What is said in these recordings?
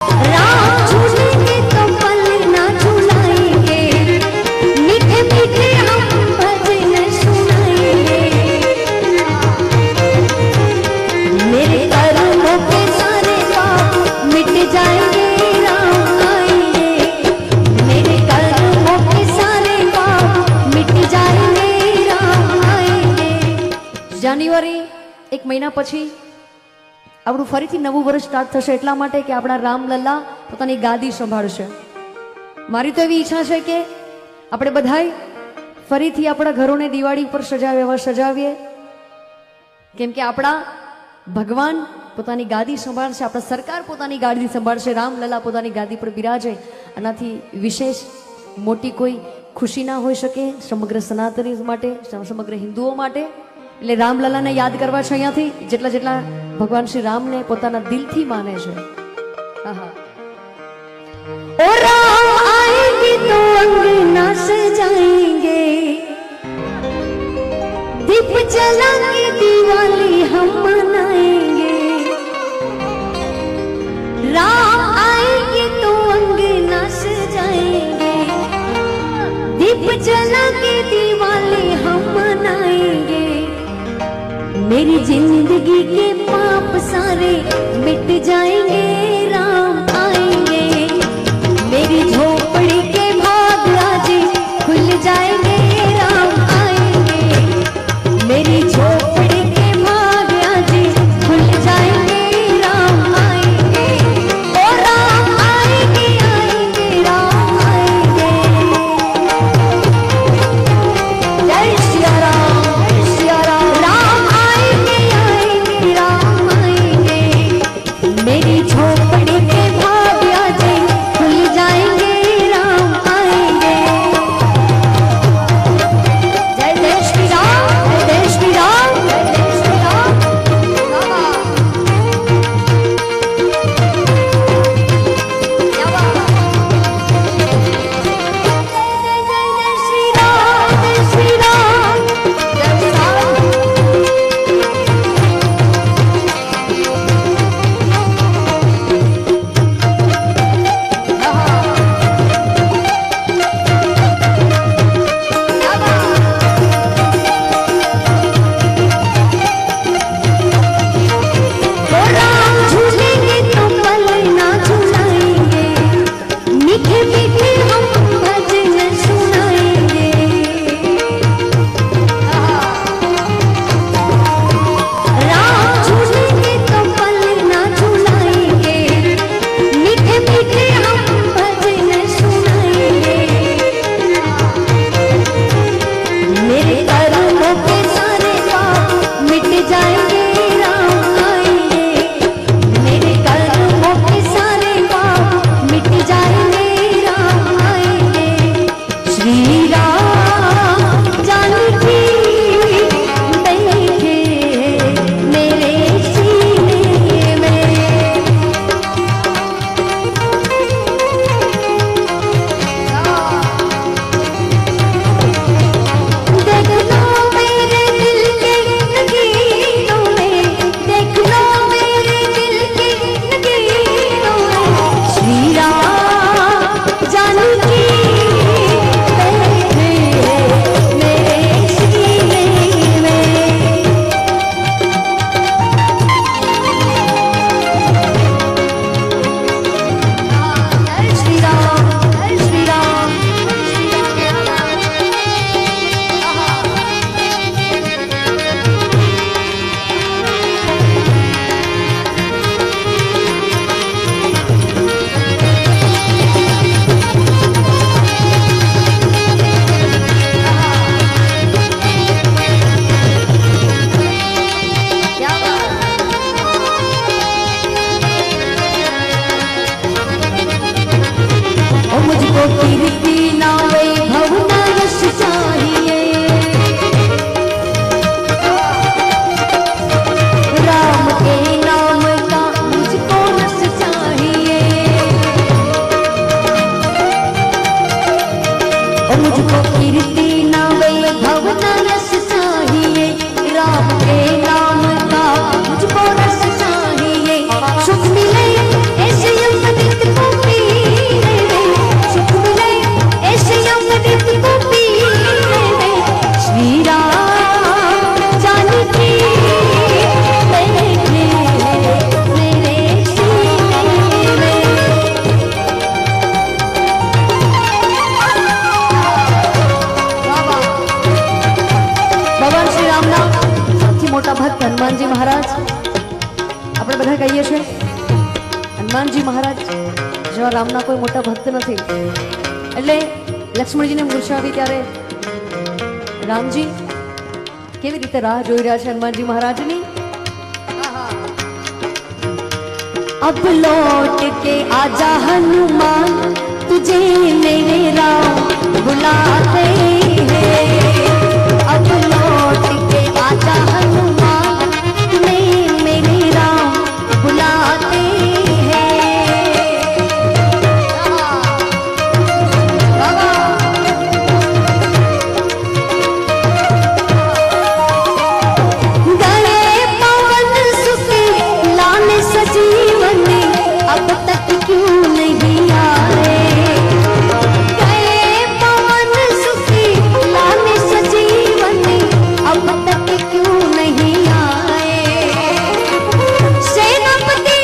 राम झूलेंगे तो पल ना झुलाएंगे, मीठे मीठे हम भजन सुनाएंगे। मेरे कर्मों के सारे पाप मिट जाएंगे, राम आएंगे। मेरे कर्मों के सारे पाप मिट जाएंगे, राम आएंगे। જાન્યુઆરી એક મહિના પછી આપણું ફરીથી નવું વર્ષ સ્ટાર્ટ થશે, એટલા માટે કે આપણા રામલલ્લા પોતાની ગાદી સંભાળશે. મારી તો એવી ઈચ્છા છે કે આપણે બધાય ફરીથી આપણા ઘરોને દિવાળી ઉપર સજાવ્યા સજાવીએ, કેમ કે આપણા ભગવાન પોતાની ગાદી સંભાળશે, આપણા સરકાર પોતાની ગાદી સંભાળશે, રામલલ્લા પોતાની ગાદી પર બિરાજે. આનાથી વિશેષ મોટી કોઈ ખુશી ના હોઈ શકે સમગ્ર સનાતની માટે, સમગ્ર હિન્દુઓ માટે. એટલે રામલલ્લાને યાદ કરવા છે અહીંયાથી, જેટલા જેટલા ભગવાન શ્રી રામને પોતાના દિલથી માને છે. ओ राम आएंगे तो अंगना सजाएंगे, दीप जला के दिवाली हम मनाएंगे। राम आएंगे तो अंगना सजाएंगे, दीप जला के दिवाली हम मनाएंगे। मेरी जिंदगी के पाप सारे मिट जाएंगे, राम आएंगे। मेरी झोपड़ी के भाग आज खुल जाएंगे, राम आएंगे। मेरी झोपड़ी के भाग आज खुल जाएंगे, राम आएंगे। ओ राम आएंगे आएंगे राम आएंगे। जय सिया राम, जय सिया राम। राम आएंगे आएंगे राम आएंगे। मेरी झोपड़ी के भाग आज खुल जाएंगे, राम आएंगे। जय जय श्री राम, जय जय श्री राम, जय जय श्री राम। क्या बात है? जय जय जय श्री राम, जय श्री राम, जय श्री राम। ओ राम झूलेंगे तो पल ना झुलाएंगे, मीठे मीठे हम भजन सुनाएंगे। राम झूलेंगे तो पल ना झुलाएंगे, मीठे मीठे हम भजन सुनाएंगे। मेरे कर्मों के सारे पाप मिट जाएंगे, राम आएंगे। मेरे कर्मों के सारे पाप मिट जाएंगे, राम आएंगे। श्री राम जानकी बैठे मेरे सीने में। देख लो मेरे दिल के नगीनों में, देख लो मेरे दिल के नगीनों में। श्री राम जानकी बैठे मेरे सीने में। जय श्री राम, जय श्री राम, जय श्री क्या ओ मुझको कीर्ति ना वैभव ना यश चाहिए, राम के नाम का मुझको रस चाहिए। ओ मुझको कीर्ति ना वैभव ना यश चाहिए, राम के नाम का मुझको रस चाहिए। सुख मिले ऐसे युग મહારાજ જેવા રામના કોઈ મોટા ભક્ત નથી. એટલે લક્ષ્મણજીને મૂર્છા આવી ત્યારે રામજી કેવી રીતે રાહ જોઈ રહ્યા છે હનુમાનજી મહારાજની. अब लौट के आजा हनुमान तुझे मेरे राम बुलाते हैं. अब लौट के आजा हनुमान तुम्हें मेरे राम बुलाते अब तक क्यों नहीं आए. गए पवन सुखी लाने सजीवन अब तक क्यों नहीं आए. सेनापति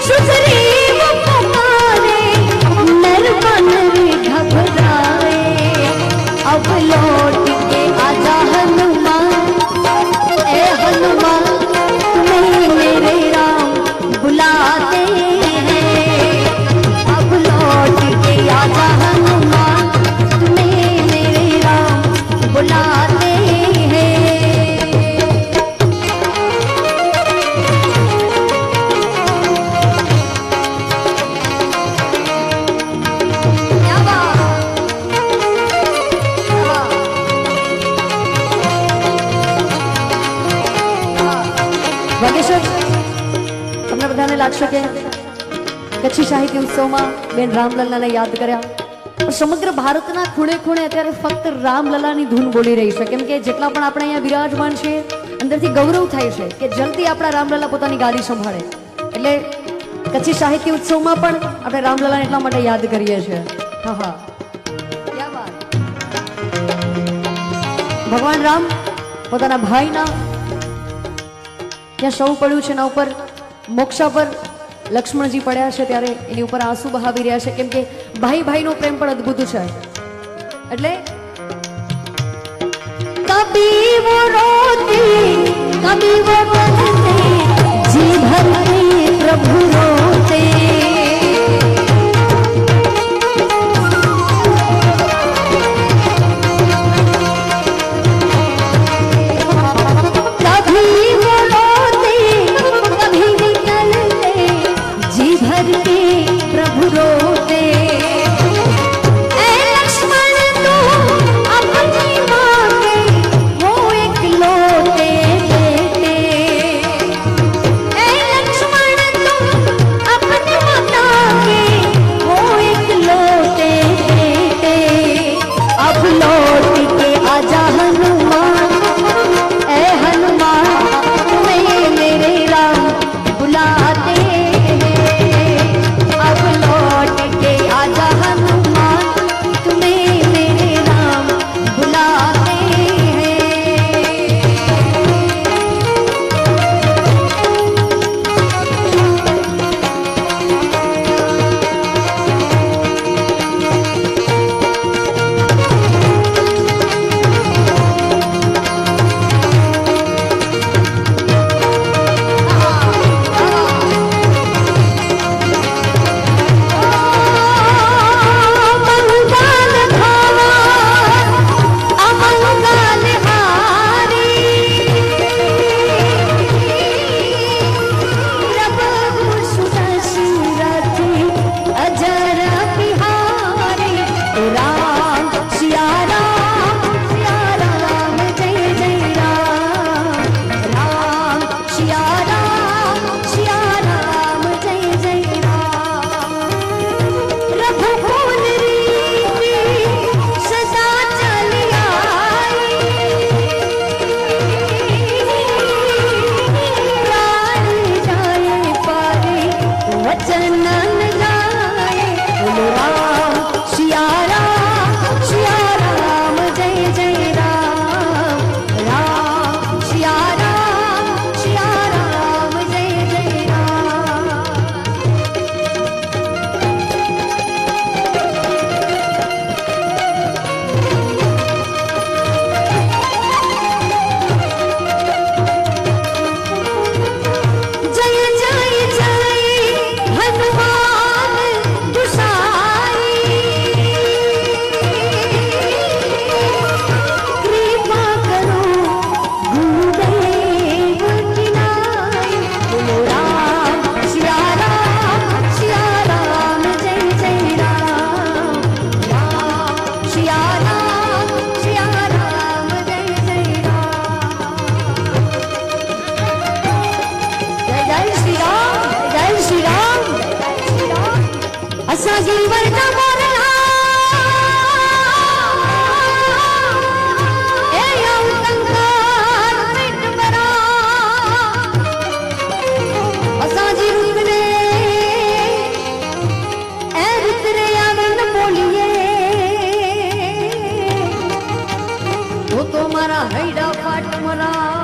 सुग्रीव पुकारे नर बन घबराए. अब लौट के आजा हनुमान ए हनुमान तुम्हें मेरे राम बुलाते आजा हनुमान तुम्हें मेरे राम बुलाते हैं. क्या बात. વાગેશ્વર તમને બધાને લાગશે કે કચ્છી સાહિત્ય ઉત્સવમાં બેન રામલલ્લાને યાદ કર્યા, પણ સમગ્ર ભારતના ખૂણે ખૂણે અત્યારે ફક્ત રામલલ્લાની ધૂન બોલી રહી છે. કેમ કે જેટલા પણ આપણે અહીંયા બિરાજમાન છે અંદરથી ગૌરવ થાય છે કે જલ્દી આપણા રામલલ્લા પોતાની ગાડી સંભાળે. એટલે કચ્છી સાહિત્ય ઉત્સવમાં પણ આપણે રામલલ્લાને એટલા માટે યાદ કરીએ છીએ. હા હા, ક્યા વાત. ભગવાન રામ પોતાના ભાઈના ત્યાં સૌ પડ્યું છે, એના ઉપર મોક્ષા પર લક્ષ્મણજી પડ્યા છે ત્યારે એની ઉપર આંસુ બહાવી રહ્યા છે. કેમ કે ભાઈ ભાઈનો પ્રેમ પણ અદ્ભુત છે. એટલે કભી વો રોતે કભી વો બોલતે જી ભર કે પ્રભુ રોતે. અસાગી વરતા મોરલા એ અંકંકાર પેટ મરા અસાજી રૂપને એ રૂતરે આનંદ બોલીએ તો મારા હૈડા ફાટ મરા